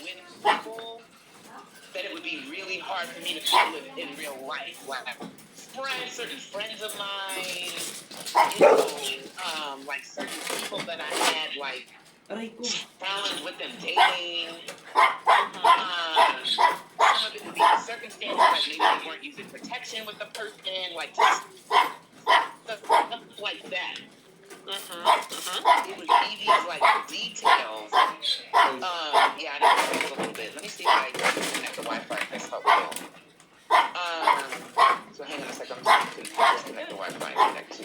with people that it would be really hard for me to cope with in real life. Like certain friends of mine, like certain people that I had like challenge with them dating. Some of it would be the circumstances, like maybe they weren't using protection with the person, like just stuff like that. It would be these like details. Yeah, I know it's a little bit. Let me see if I can connect the Wi-Fi. That's helpful. So hang on a second. I'm just going to disconnect the Wi-Fi and connect to.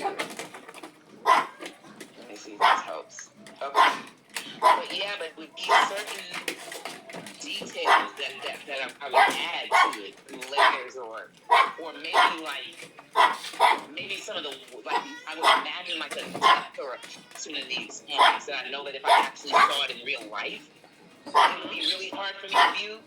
Let me see if this helps. Okay. But yeah, but with these certain details that I would add to it, layers or maybe like maybe some of the like I would imagine like a depth or a passion in the experience that I know that if I actually saw it in real life, it would be really hard for me to view.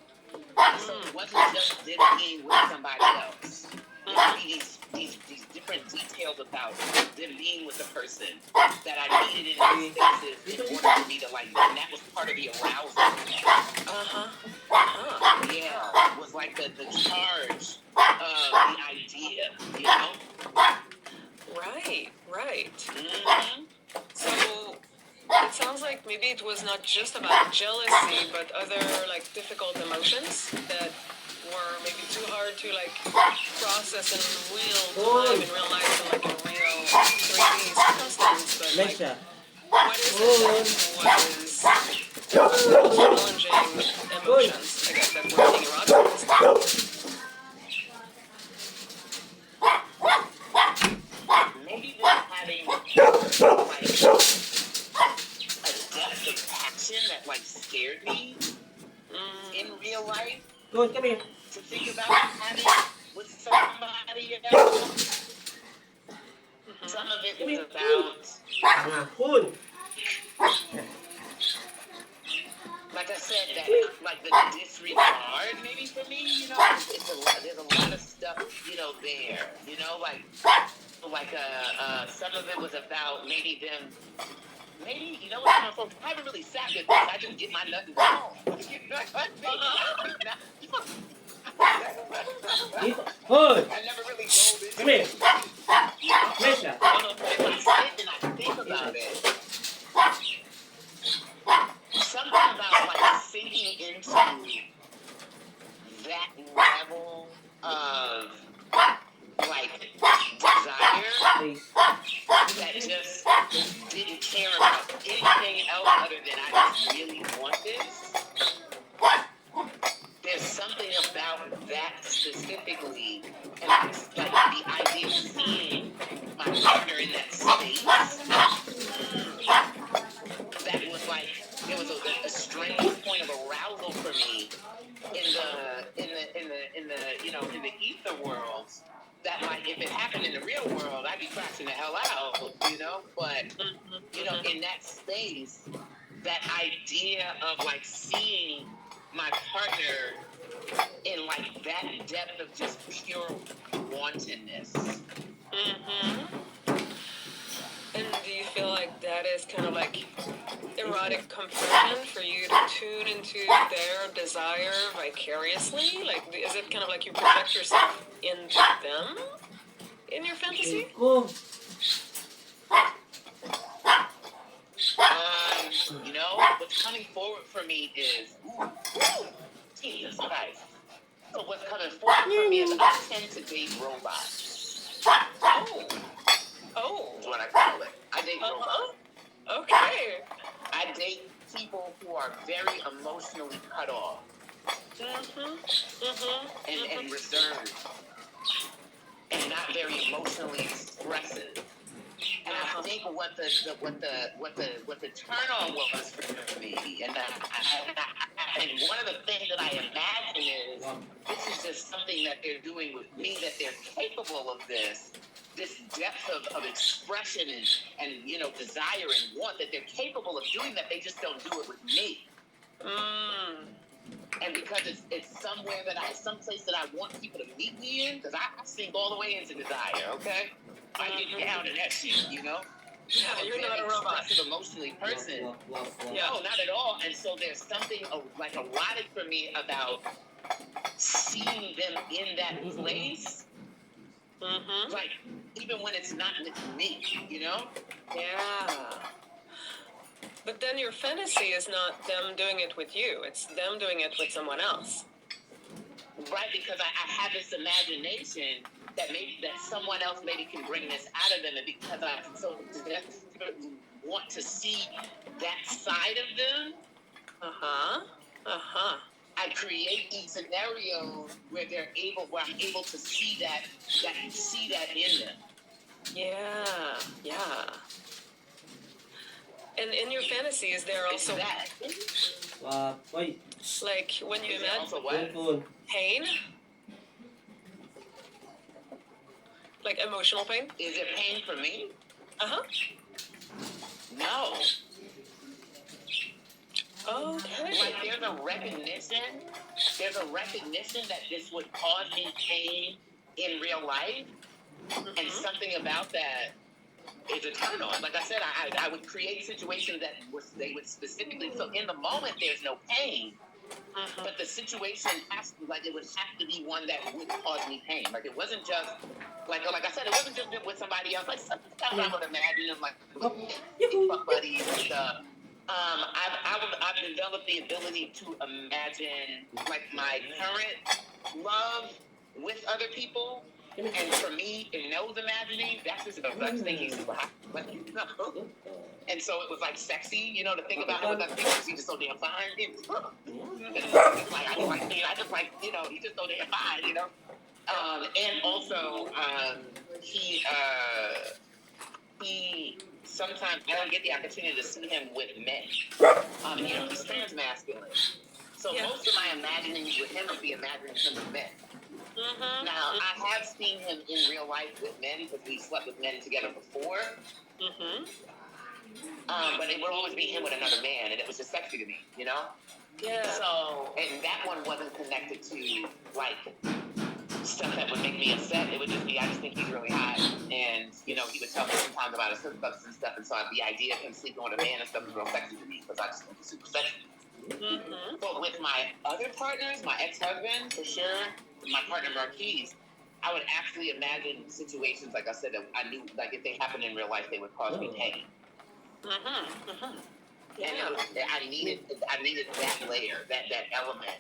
So it wasn't just being with somebody else. It would be these different details about them being with the person that I needed in these spaces in order for me to like, and that was part of the arousal. Yeah, was like the charge of the idea, you know? Right. So it sounds like maybe it was not just about jealousy, but other like difficult emotions that were maybe too hard to like process in real time, in real life, and like in real 3D circumstance. But like, what is it that was challenging emotions? I guess that were being erotic. Maybe just having like a depth of passion that like scared me in real life. Good, come here. To think about having with somebody else. Some of it was about like I said, that like the disregard maybe for me, you know, there's a lot of stuff, you know, there, you know, like some of it was about maybe them. Maybe, you know what, some folks, I haven't really sat with this. I just get my nothing wrong. You know what I mean? I never really dove into Come here. Misha. If I sit and I think about it, something about like sinking into that level of like desire that just didn't care about anything else other than I just really want this. There's something about that specifically, and like the idea of seeing my partner in that space, that was like there was a strange point of arousal for me in the ether world. That like if it happened in the real world, I'd be crashing the hell out, you know. But you know, in that space, that idea of like seeing my partner in like that depth of just pure wantonness. And do you feel like that is kind of like erotic compression for you to tune into their desire vicariously? Like, is it kind of like you project yourself into them in your fantasy? You know, what's coming forward for me is, Jesus Christ. So what's coming forward for me is I tend to date robots. Oh. That's what I call it. I date robots. Okay. I date people who are very emotionally cut off. And reserved. And not very emotionally expressive. And I think what the turn on was for me, and one of the things that I imagine is this is just something that they're doing with me, that they're capable of this depth of expression and you know desire and want, that they're capable of doing that, they just don't do it with me. And because it's somewhere someplace that I want people to meet me in, because I sink all the way into desire, okay? I get down to that shit, you know? Yeah, you're not a robot. expressive emotionally person. Yeah. No, not at all. And so there's something like erotic for me about seeing them in that place, Mm-hmm. like even when it's not with me, you know? Yeah. But then your fantasy is not them doing it with you. It's them doing it with someone else. Right, because I have this imagination that maybe that someone else maybe can bring this out of them, and because I so desperately want to see that side of them, Uh-huh. Uh-huh. I create these scenarios where where I'm able to see that in them. Yeah. Yeah. And in your fantasy, is there also Exactly. like when you Is there imagine also what? pain? Like emotional pain? Is there pain for me? Uh-huh. No. Okay. Like there's a recognition that this would cause me pain in real life, and something about that is a turn on. Like I said, I would create situations that they would specifically, so in the moment there's no pain, but the situation it would have to be one that would cause me pain. Like it wasn't just like I said, it wasn't just with somebody else. Like sometimes I would imagine them like fuck buddies and stuff. I've developed the ability to imagine like my current love with other people. And for me, in those imagining, that's just the best thing he's super hot. And so it was like sexy, you know, to think about him with other people. He's just so damn fine. I just like, you know, he's just so damn fine, you know. And also, he sometimes I don't get the opportunity to see him with men. You know, he's trans masculine. So most of my imaginings with him would be imagining him with men. Now, I have seen him in real life with men because we slept with men together before. But it would always be him with another man, and it was just sexy to me, you know? Yeah. So, and that one wasn't connected to, like, stuff that would make me upset. It would just be, I just think he's really hot. And, you know, he would tell me sometimes about his hookups and stuff. And so the idea of him sleeping with a man and stuff is real sexy to me because I just think he's super sexy. But with my other partners, my ex-husband, for sure, my partner Marquise, I would actually imagine situations, like I said, that I knew, like, if they happened in real life, they would cause me pain. Yeah. And I needed that layer, that element,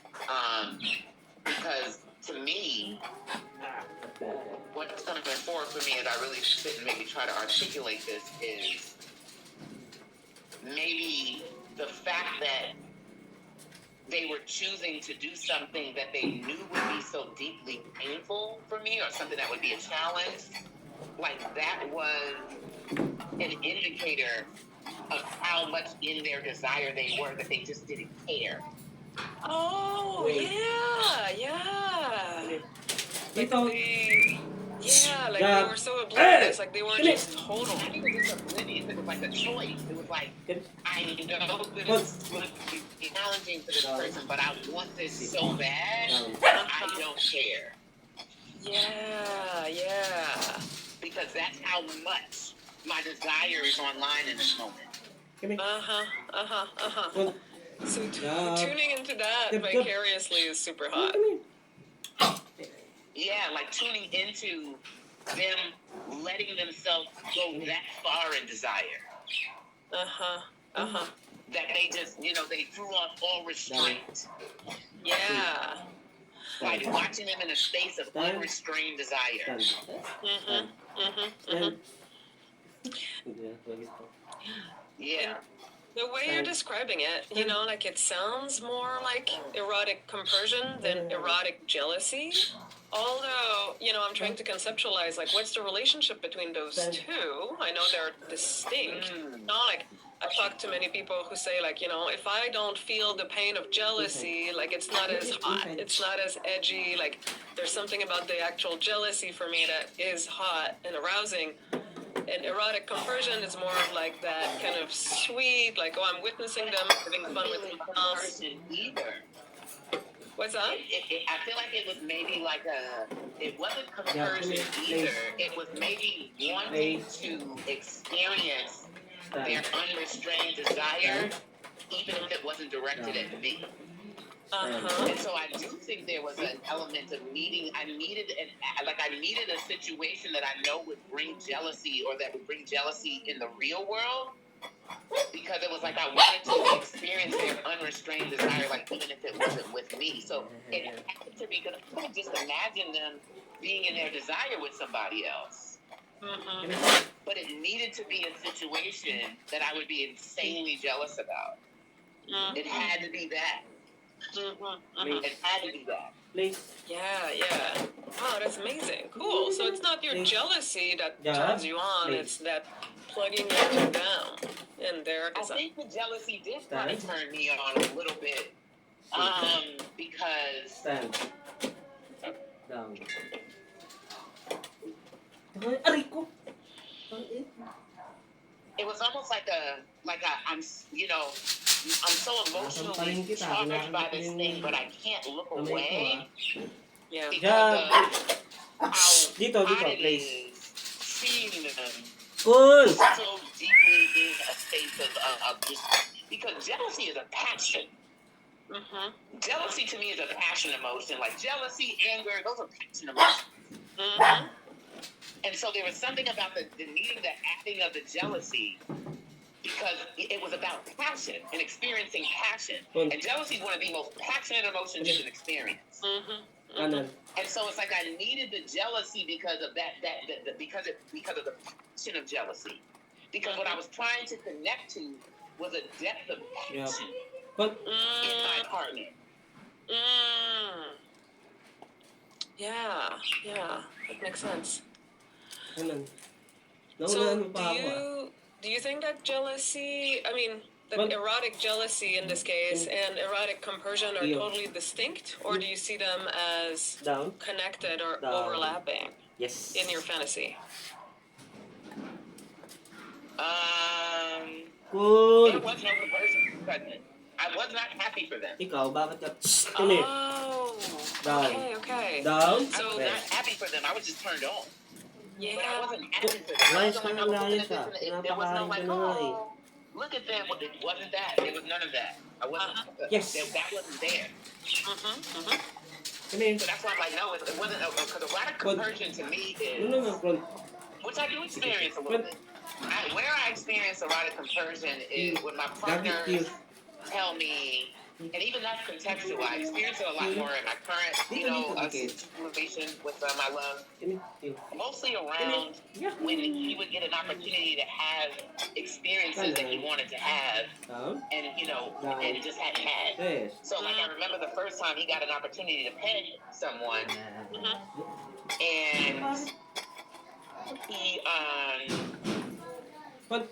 because to me, what's coming forward for me as I really sit and maybe try to articulate this is maybe the fact that they were choosing to do something that they knew would be so deeply painful for me, or something that would be a challenge. Like that was an indicator of how much in their desire they were, that they just didn't care. Oh, yeah. Like they were so oblivious, like they weren't just total. I think it was just oblivious. It was like a choice. It was like, I know that this would be challenging for this person, but I want this so bad, I don't care. Yeah. Because that's how much my desire is online in this moment. So tuning into that vicariously is super hot. Yeah, like tuning into them letting themselves go that far in desire. That they just, you know, they threw off all restraint. Yeah. Like watching them in a space of unrestrained desire. Yeah. The way you're describing it, you know, like it sounds more like erotic compersion than erotic jealousy. Although, you know, I'm trying to conceptualize, like, what's the relationship between those two? I know they're distinct. Not like, I've talked to many people who say, like, you know, if I don't feel the pain of jealousy, like, it's not as hot, it's not as edgy, like, there's something about the actual jealousy for me that is hot and arousing. And erotic compersion is more of like that kind of sweet, like, oh, I'm witnessing them having fun with someone else. Either. What's that? I feel like it was maybe like it wasn't Yeah, compersion please. either. It was maybe wanting to experience their unrestrained desire, even if it wasn't directed at me. Uh-huh. And so I do think there was an element of needing. I needed a situation that I know would bring jealousy, or that would bring jealousy in the real world. Because it was like I wanted to experience their unrestrained desire, like even if it wasn't with me. So it had to be, because I couldn't just imagine them being in their desire with somebody else. Mm-hmm. But it needed to be a situation that I would be insanely jealous about. It had to be that. It had to be that. Please. Yeah. Wow, that's amazing. Cool. So it's not your Please. jealousy that Yeah. turns you on, Please. it's that plugging you down in their I desire. think the jealousy did kind of turn me on a little bit. Because Stand. Down. Aray ko! it was almost like I'm so emotionally charged by this thing, but I can't look away Yeah. because of how Dito, hard it please. is seeing them Cool! so deeply in a state of just, because jealousy is a passion. Mm-hmm. Jealousy to me is a passion emotion. Like jealousy, anger, those are passion emotions. Mm-hmm. And so there was something about the needing the acting of the jealousy, because it was about passion and experiencing passion. Cool. And jealousy is one of the most passionate emotions you can experience. Mm-hmm. Kanan. And so it's like I needed the jealousy because of because of the passion of jealousy. Because what I was trying to connect to was a depth of passion Cool. in my partner. Yeah. That makes sense. Kanan. So Naunahan mo pa ako do you think that jealousy, I mean, that Well- erotic jealousy in this case and erotic compersion are Yeah. totally distinct, or do you see them as Down. connected or Down. overlapping Yes. in your fantasy? Cool! There was no comparison present. I was not happy for them. Ikaw, bakit ka... Come here. Oh, Down. okay. Down. I was not happy for them. I was just turned on. But I Yeah. wasn't happy for them. I Layas wasn't ka like, na, I was layas looking ka. at this and there was no Pinapakain like, ka na nga eh. oh, look at them. It wasn't that. There was none of that. I wasn't. Yes. That wasn't there. Come here. So that's why I'm like, no, it wasn't. Because erotic compersion to me No, is, front. which I do experience a little bit. Where I experience erotic compersion is when my partners tell me, and even that's contextual. I experience it a lot more in my current, situation with my love. Come here. Mostly around Yeah. when he would get an opportunity to have experiences that he wanted to have, Down. and and just hadn't had. Yes. So like I remember the first time he got an opportunity to pet someone, and he But,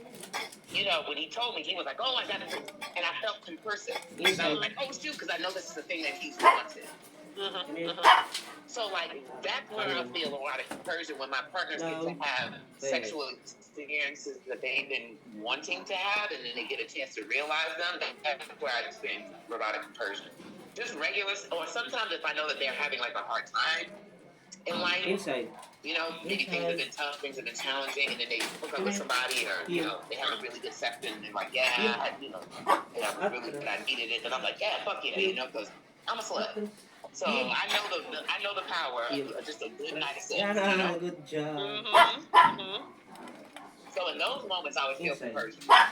when he told me, he was like, oh, I got it, and I felt compersive. And I was like, oh shoot, because I know this is the thing that he's wanted. come here. So like that's where I feel a lot of compersion, when my partners get to have sexual experiences that they've been wanting to have, and then they get a chance to realize them. That's where I experience erotic compersion. Just regular, or sometimes if I know that they're having like a hard time in life, Inside. maybe things have been tough, things have been challenging, and then they hook up with somebody, or they have a really good sex, and they're like, yeah, they have a really good, I needed it, and I'm like, yeah, fuck yeah, because I'm a slut. So I know the power of just a good night of sex. Yeah, good job. So in those moments, I would feel Inside. compersion. Yeah.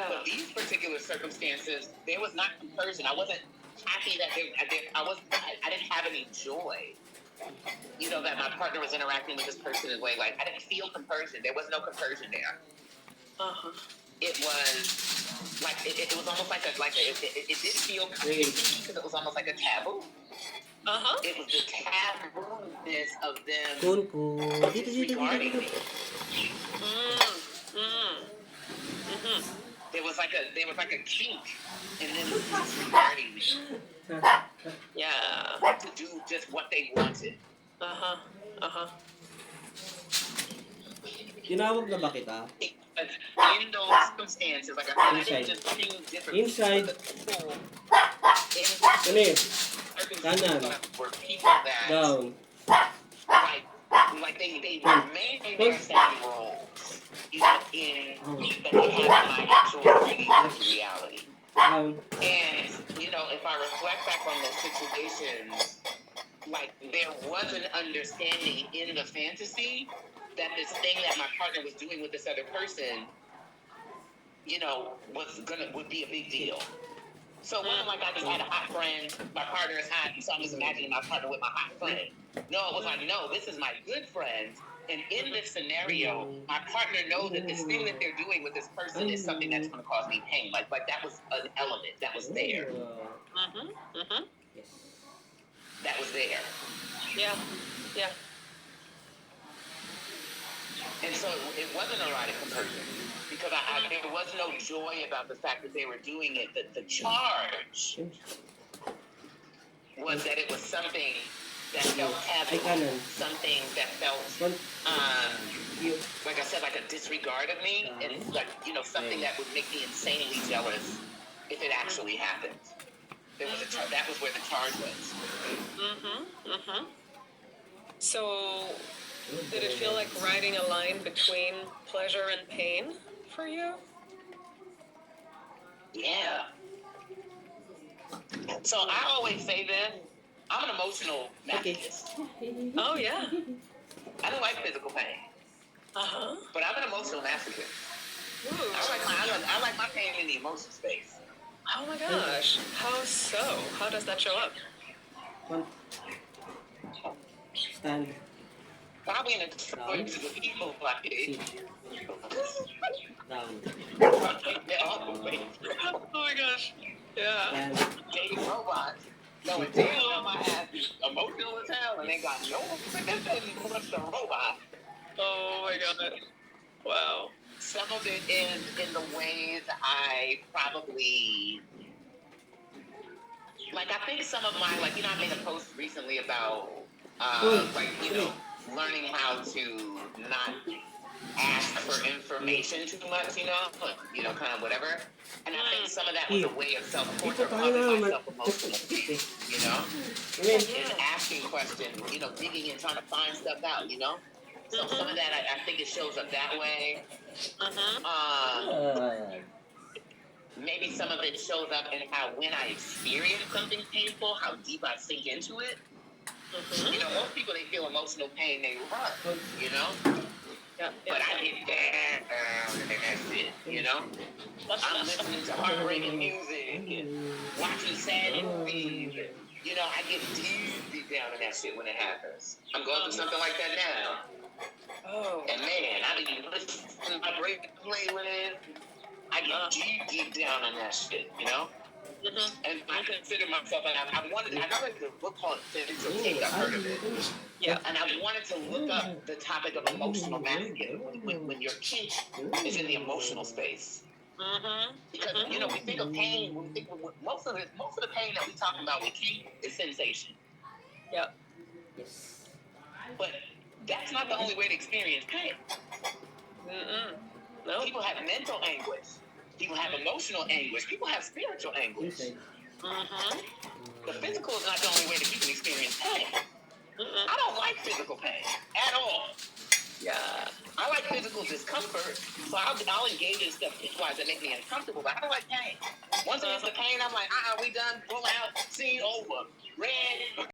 But these particular circumstances, there was not compersion. I wasn't happy that I didn't have any joy. That my partner was interacting with this person in a way, like I didn't feel compersion. There was no compersion there. It was like it was almost like it did feel creepy, because it was almost like a taboo. It was the tabooness of them Cool. disregarding me. There was like a kink in them disregarding me Yeah. to do just what they wanted. Tinawag na ba kita? In those circumstances, like I said, I didn't just feel different. Inside. But the people Come here. in Kanan. were people that Down. like they maintain their same roles, you know, in that they have my actual 3D reality. Down. And you know, if I reflect back on the situations, like there was an understanding in the fantasy that this thing that my partner was doing with this other person, you know, would be a big deal. So it wasn't like I just had a hot friend, my partner is hot, so I'm just imagining my partner with my hot friend. No, it was like, no, this is my good friend. And in this scenario, my partner knows that this thing that they're doing with this person is something that's going to cause me pain. Like that was an element that was there. Yes. That was there. Yeah. Yeah. And so it wasn't erotic compersion because there was no joy about the fact that they were doing it. The charge was that it was something that felt taboo, something that felt, like I said, like a disregard of me, and like, you know, something that would make me insanely jealous if it actually happened. There was that was where the charge was. So, did it feel like riding a line between pleasure and pain for you? Yeah. So I always say this. I'm an emotional masochist. Oh, yeah. I don't like physical pain, but I'm an emotional masochist. Ooh. I like my pain in the emotional space. Oh my gosh. How so? How does that show up? Stand. Probably in the choices of people like it. Down. Oh my gosh. Yeah. Stand. Dating robots. No, and damn well my ass is emotional as hell, and they got no much the robot. Oh my god. Wow. Some of it is in the ways I probably like. I think some of my like, you know, I made a post recently about like, you know, learning how to not ask for information too much, you know, kind of whatever. And I think some of that was a way of self-portrait, causing myself emotional pain, you know? Is asking questions, you know, digging and trying to find stuff out, you know? So some of that, I think it shows up that way. Maybe some of it shows up in how when I experience something painful, how deep I sink into it. You know, most people, they feel emotional pain, they run, you know? Yeah. But I get down and that's it, you know? I'm listening to heartbreaking music and watching sad movies. And, you know, I get deep down in that shit when it happens. I'm going through something like that now. Oh. And man, I be listening to my break playlist. I get deep down in that shit, you know? And I consider myself, and I know there's a book called It's Okay, I've heard of it. Yeah. And I wanted to look up the topic of emotional masochism when your kink is in the emotional space. Because, you know, we think of pain, most of the pain that we talk about with kink is sensation. Yeah. Yes. But that's not the only way to experience pain. No. People have mental anguish. People have emotional anguish. People have spiritual anguish. The physical is not the only way that people experience pain. I don't like physical pain at all. Yeah. I like physical discomfort, so I'll engage in stuff wise that make me uncomfortable, but I don't like pain. Once it hits the pain, I'm like, we done, pull out, scene over, red.